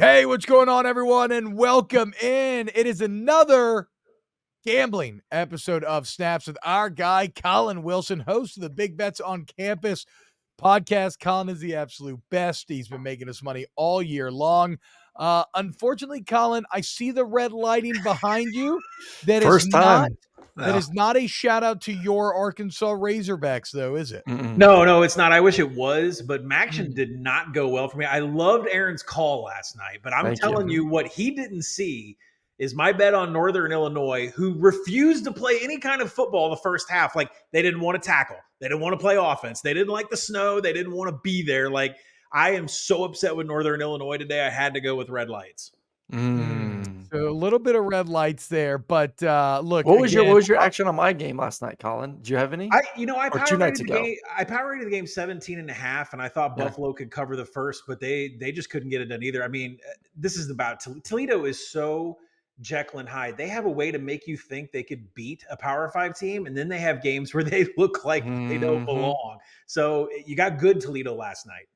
Hey, what's going on, everyone, and welcome in. It is another gambling episode of Snaps with our guy, Collin Wilson, host of the Big Bets on Campus podcast. Collin is the absolute best. He's been making us money all year long. Unfortunately, Collin, I see the red lighting behind you. That is not a shout out to your Arkansas Razorbacks, though, is it? No, it's not. I wish it was, but Maction did not go well for me. I loved Aaron's call last night, but I'm telling you what he didn't see is my bet on Northern Illinois, who refused to play any kind of football the first half. Like, they didn't want to tackle. They didn't want to play offense. They didn't like the snow. They didn't want to be there. Like, I am so upset with Northern Illinois today. I had to go with red lights. So a little bit of red lights there, but look. What was your action on my game last night, Collin? Did you have any? I power rated the game 17.5, and I thought Buffalo could cover the first, but they just couldn't get it done either. I mean, this is about Toledo is so Jekyll and Hyde. They have a way to make you think they could beat a Power 5 team, and then they have games where they look like they don't belong. So you got good Toledo last night.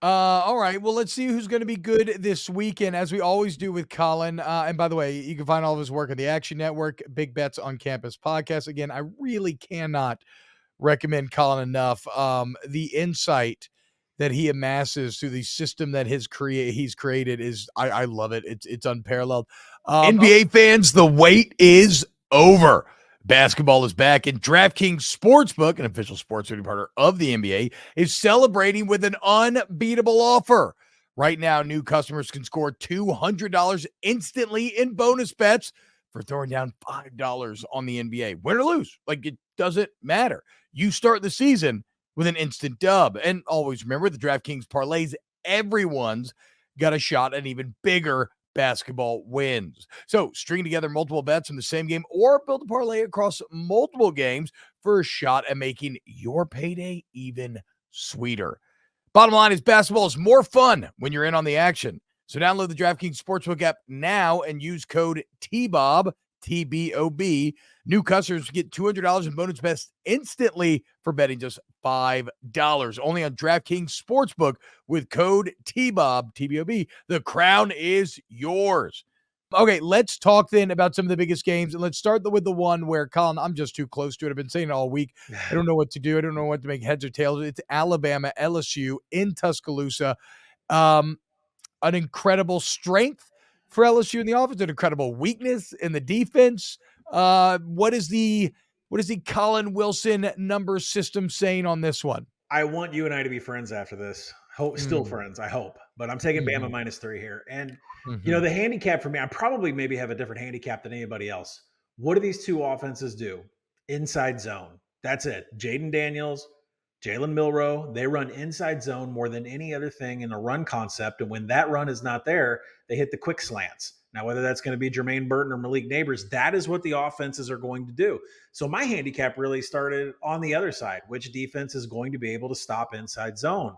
All right. Well, let's see who's going to be good this weekend, as we always do with Collin. And by the way, you can find all of his work on the Action Network, Big Bets on Campus podcast. Again, I really cannot recommend Collin enough. The insight that he amasses through the system that he's created is, I love it. It's unparalleled. NBA fans, the wait is over. Basketball is back, and DraftKings Sportsbook, an official sports betting partner of the NBA, is celebrating with an unbeatable offer. Right now, new customers can score $200 instantly in bonus bets for throwing down $5 on the NBA. Win or lose, like, it doesn't matter. You start the season with an instant dub. And always remember, the DraftKings parlays, everyone's got a shot at even bigger basketball wins. So string together multiple bets in the same game or build a parlay across multiple games for a shot at making your payday even sweeter. Bottom line is, basketball is more fun when you're in on the action. So download the DraftKings Sportsbook app now and use code T-Bob, T-B-O-B. New customers get $200 in bonus bets instantly for betting just $5. Only on DraftKings Sportsbook with code T-Bob, T-B-O-B. The crown is yours. Okay, let's talk then about some of the biggest games. And let's start with the one where, Collin, I'm just too close to it. I've been saying it all week. I don't know what to do. I don't know what to make heads or tails. It's Alabama, LSU in Tuscaloosa. An incredible strength for LSU in the offense, an incredible weakness in the defense. What is the Collin Wilson number system saying on this one? I want you and I to be friends after this. Still friends, I hope. But I'm taking Bama -3 here. And, the handicap for me, I probably maybe have a different handicap than anybody else. What do these two offenses do? Inside zone. That's it. Jaden Daniels, Jalen Milroe, they run inside zone more than any other thing in a run concept. And when that run is not there, they hit the quick slants. Now, whether that's going to be Jermaine Burton or Malik Neighbors, that is what the offenses are going to do. So my handicap really started on the other side. Which defense is going to be able to stop inside zone?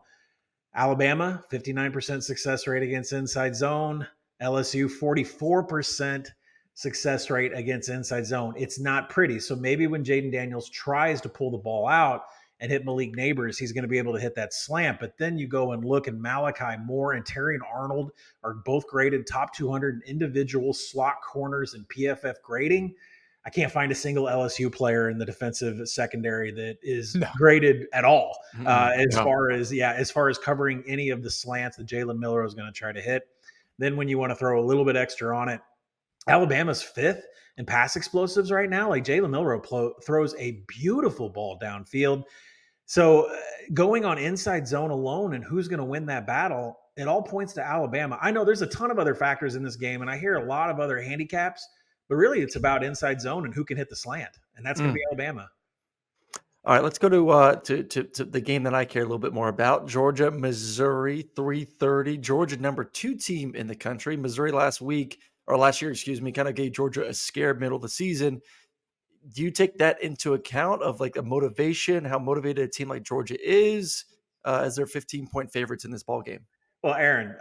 Alabama, 59% success rate against inside zone. LSU, 44% success rate against inside zone. It's not pretty. So maybe when Jaden Daniels tries to pull the ball out and hit Malik Neighbors, he's going to be able to hit that slant. But then you go and look, and Malachi Moore and Terrion Arnold are both graded top 200 in individual slot corners and PFF grading. I can't find a single LSU player in the defensive secondary that is graded at all as far as covering any of the slants that Jalen Milroe is going to try to hit. Then when you want to throw a little bit extra on it, Alabama's 5th in pass explosives right now. Like, Jalen Milroe throws a beautiful ball downfield. So going on inside zone alone and who's going to win that battle, it all points to Alabama. I know there's a ton of other factors in this game, and I hear a lot of other handicaps, but really it's about inside zone and who can hit the slant, and that's going to be Alabama. All right, let's go to the game that I care a little bit more about. Georgia, Missouri, 3:30. Georgia, number 2 team in the country. Missouri last year, kind of gave Georgia a scare middle of the season. Do you take that into account of like a motivation, how motivated a team like Georgia is as their 15-point favorites in this ball game? Well, Aaron,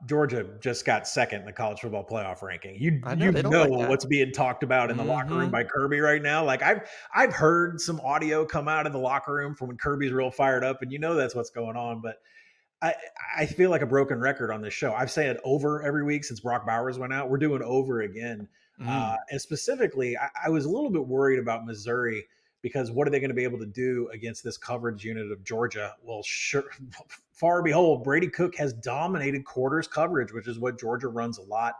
Georgia just got second in the college football playoff ranking. You know what's being talked about in the locker room by Kirby right now. Like, I've heard some audio come out of the locker room from when Kirby's real fired up, and that's what's going on. But I feel like a broken record on this show. I've said over every week since Brock Bowers went out. We're doing over again. And specifically, I was a little bit worried about Missouri because what are they going to be able to do against this coverage unit of Georgia? Well, sure, far behold, Brady Cook has dominated quarters coverage, which is what Georgia runs a lot.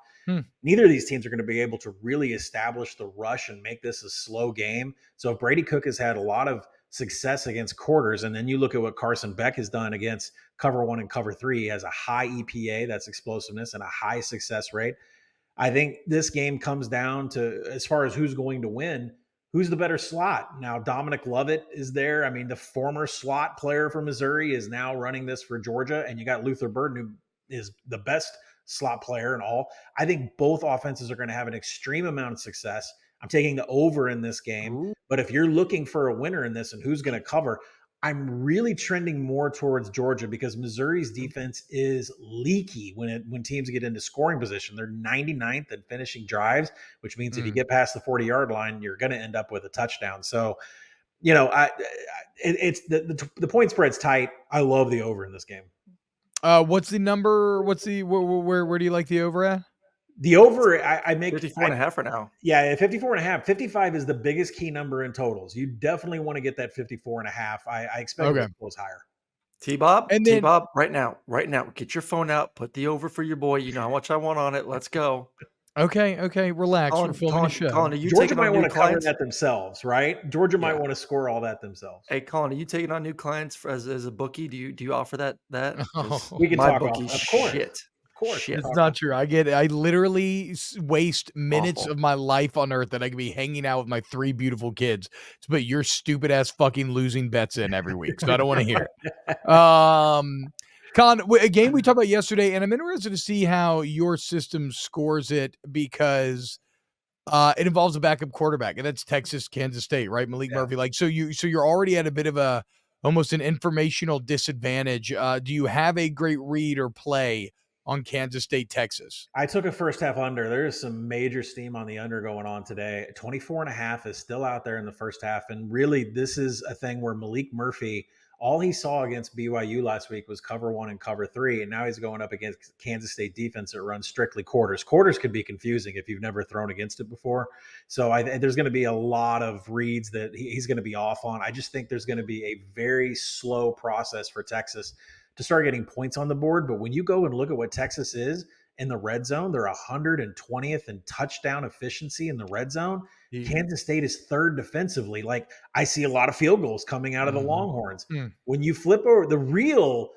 Neither of these teams are going to be able to really establish the rush and make this a slow game. So if Brady Cook has had a lot of success against quarters, and then you look at what Carson Beck has done against cover 1 and cover 3, he has a high EPA, that's explosiveness, and a high success rate. I think this game comes down to, as far as who's going to win, who's the better slot. Now, Dominic Lovett is there. I mean, the former slot player for Missouri is now running this for Georgia, and you got Luther Burden, who is the best slot player and all. I think both offenses are going to have an extreme amount of success. I'm taking the over in this game. Ooh. But if you're looking for a winner in this and who's going to cover, I'm really trending more towards Georgia because Missouri's defense is leaky when teams get into scoring position. They're 99th in finishing drives, which means if you get past the 40-yard line, you're going to end up with a touchdown. So, it's the point spread's tight. I love the over in this game. What's the number? Where do you like the over at? The over, I make 54.5 for now. Yeah, 54.5. 55 is the biggest key number in totals. You definitely want to get that 54.5. I expect it goes higher. T-Bob, right now, get your phone out, put the over for your boy. You know how much I want on it. Let's go. Okay, relax. We're filming a show. Colin, are you Georgia taking might on want new to cover clients? that themselves, right? Georgia might want to score all that themselves. Hey, Colin, are you taking on new clients as a bookie? Do you offer that? We can my talk bookie off. Of course. shit. Of course. Shit. It's not true. I literally waste minutes of my life on earth that I could be hanging out with my 3 beautiful kids to put your stupid ass fucking losing bets in every week. So I don't want to hear it. Colin, a game we talked about yesterday, and I'm interested to see how your system scores it because it involves a backup quarterback, and that's Texas, Kansas State, right? Malik Murphy. So you're already at a bit of almost an informational disadvantage. Do you have a great read or play on Kansas State, Texas? I took a first half under. There's some major steam on the under going on today. 24.5 is still out there in the first half. And really, this is a thing where Malik Murphy, all he saw against BYU last week was cover 1 and cover 3. And now he's going up against Kansas State defense that runs strictly quarters. Quarters can be confusing if you've never thrown against it before. So there's going to be a lot of reads that he's going to be off on. I just think there's going to be a very slow process for Texas to start getting points on the board. But when you go and look at what Texas is in the red zone, they're 120th in touchdown efficiency in the red zone. Kansas State is 3rd defensively. Like, I see a lot of field goals coming out of the Longhorns. When you flip over, the real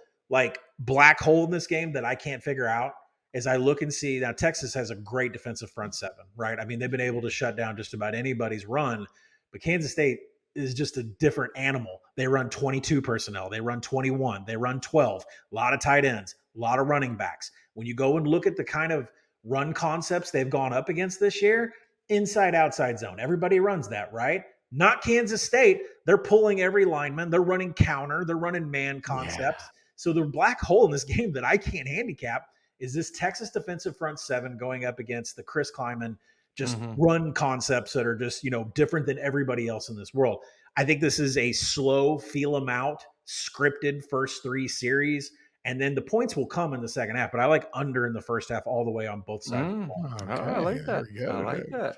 black hole in this game that I can't figure out is I look and see now Texas has a great defensive front 7, right? I mean, they've been able to shut down just about anybody's run, but Kansas State is just a different animal. They run 22 personnel. They run 21. They run 12. A lot of tight ends, a lot of running backs. When you go and look at the kind of run concepts they've gone up against this year, inside, outside zone. Everybody runs that, right? Not Kansas State. They're pulling every lineman. They're running counter. They're running man concepts. Yeah. So the black hole in this game that I can't handicap is this Texas defensive front 7 going up against the Chris Kleiman just run concepts that are just, different than everybody else in this world. I think this is a slow, feel them out, scripted first 3 series, and then the points will come in the second half. But I like under in the first half all the way on both sides of the ball. Okay. I like that. I like that.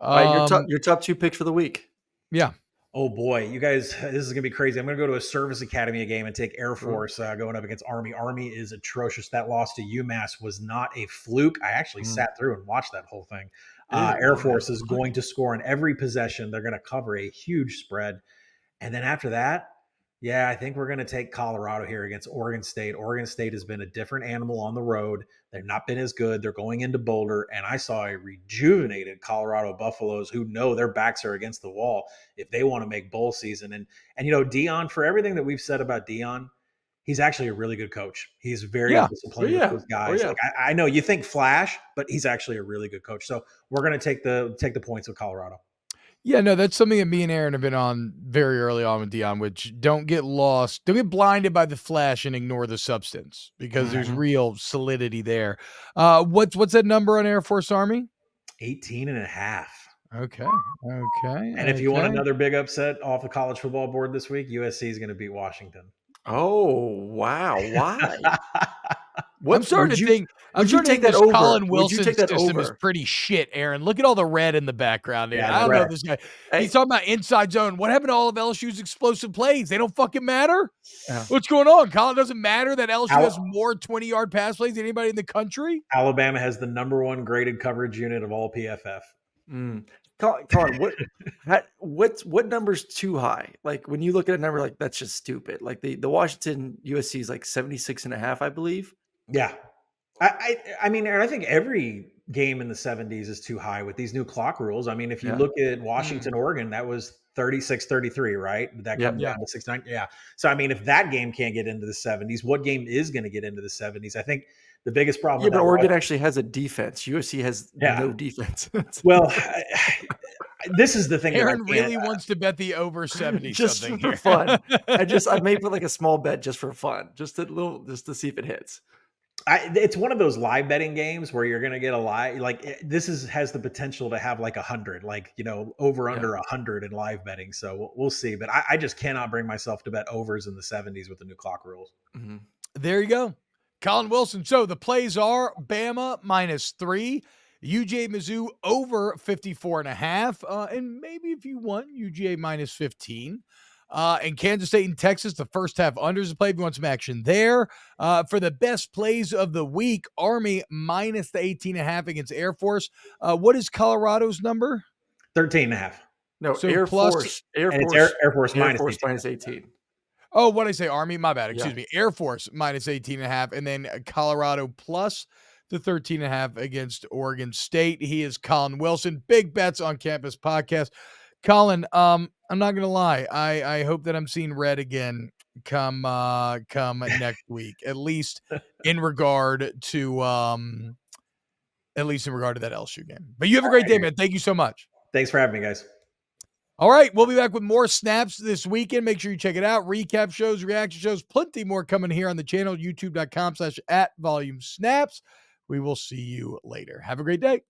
All right, your top 2 picks for the week. Yeah. Oh boy, you guys, this is gonna be crazy. I'm gonna go to a service academy game and take Air Force going up against Army. Army is atrocious. That loss to UMass was not a fluke. I actually sat through and watched that whole thing. Air Force is going to score on every possession. They're going to cover a huge spread. And then after that, I think we're going to take Colorado here against Oregon State. Oregon State has been a different animal on the road. They've not been as good. They're going into Boulder. And I saw a rejuvenated Colorado Buffaloes who know their backs are against the wall if they want to make bowl season. And Deion, for everything that we've said about Deion, he's actually a really good coach. He's very disciplined with those guys. Like, I know you think flash, but he's actually a really good coach. So we're going to take the points with Colorado. Yeah, no, that's something that me and Aaron have been on very early on with Deion, which don't get lost. Don't get blinded by the flash and ignore the substance because there's real solidity there. What's that number on Air Force Army? 18.5. Okay. And if you want another big upset off the college football board this week, USC is going to beat Washington. Oh, wow. Why? I'm What starting to think that this over? Collin Would you Wilson take that system is over? pretty shit, Aaron. Look at all the red in the background, dude. Yeah, I the don't know red. this guy. He's Hey, talking about inside zone. What happened to all of LSU's explosive plays? They don't fucking matter? yeah. What's going on, Colin? Doesn't matter that LSU has Al- more 20-yard pass plays than anybody in the country? Alabama has the #1 graded coverage unit of all PFF. Colin, what number's too high? Like when you look at a number like that's just stupid. Like the Washington USC is like 76.5, I believe. Yeah. I mean, and I think every game in the 70s is too high with these new clock rules. I mean, if you Yeah. look at Washington, Oregon, that was 36-33, right? Did that come Yep. Yeah. down to 69? Yeah. So, I mean, if that game can't get into the 70s, what game is going to get into the 70s? I think the biggest problem Yeah, with but that Oregon actually has a defense. USC has yeah. no defense. Well, this is the thing that I Aaron can't really wants to bet the over 70 just something for here. fun. I may put like a small bet just for fun, just to see if it hits. it's one of those live betting games where you're going to get a live has the potential to have like 100, like, over under 100 in live betting. So we'll see. But I just cannot bring myself to bet overs in the 70s with the new clock rules. Mm-hmm. There you go. Collin Wilson. So the plays are Bama -3, UGA Mizzou over 54.5, and maybe if you want UGA -15. And Kansas State and Texas, the first half unders to play if you want some action there. For the best plays of the week, Army -18.5 against Air Force. What is Colorado's number? 13.5. No, So Air plus- Force, And it's Air Force minus minus 18. 18. Oh, what did I say? Army? My bad. Excuse Yeah. me. Air Force -18.5, and then Colorado plus the 13.5 against Oregon State. He is Collin Wilson. Big Bets on Campus podcast. Colin, I'm not gonna lie. I hope that I'm seeing red again come next week. At least in regard to that LSU game. But you have a great day, man. Thank you so much. Thanks for having me, guys. All right, we'll be back with more snaps this weekend. Make sure you check it out. Recap shows, reaction shows, plenty more coming here on the channel, youtube.com/@volumesnaps. We will see you later. Have a great day.